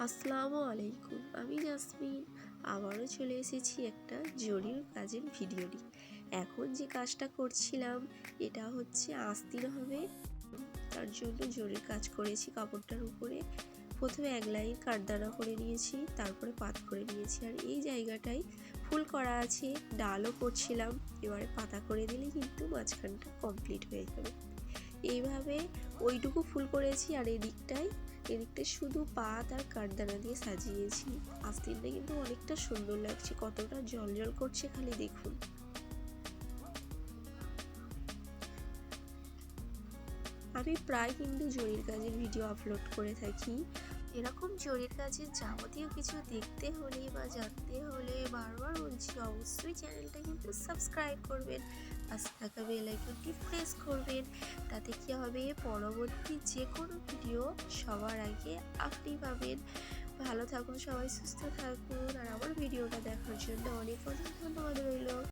আসসালামু আলাইকুম, আমি জাসমিন। আবারও চলে এসেছি একটা জরির কাজের ভিডিও নিয়ে। এখন যে কাজটা করছিলাম এটা হচ্ছে আস্তিন হবে, তার জন্য জরির কাজ করেছি কাপড়টার উপরে। প্রথমে এক লাইন কাটদানা করে নিয়েছি, তারপরে পাত করে নিয়েছি। আর এই জায়গাটায় ফুল করা আছে, ডালও করছিলাম। এবারে পাতা করে দিলে কিন্তু মাঝখানটা কমপ্লিট হয়ে যাবে। এইভাবে ওইটুকু ফুল করেছি। আর এদিকটায় শুধু পাত আর কাঠদানা দিয়ে সাজিয়েছি। আস্তিনটা কিন্তু অনেকটা সুন্দর লাগছে, কতটা জল জল করছে খালি দেখুন। আমি প্রায় কিন্তু জরির কাজের ভিডিও আপলোড করে থাকি। এরকম জরির কাজের যাবতীয় কিছু দেখতে হলে বা জানতে হলে বারবার বলছি, অবশ্যই চ্যানেলটা কিন্তু সাবস্ক্রাইব করবেন, পাশে থাকা বেল আইকনটি প্রেস করবেন। তাতে কি হবে, পরবর্তী যে কোনো ভিডিও সবার আগে আপনি পাবেন। ভালো থাকুন সবাই, সুস্থ থাকুন। আর আমার ভিডিওটা দেখার জন্য অনেক অনেক ধন্যবাদ রইল।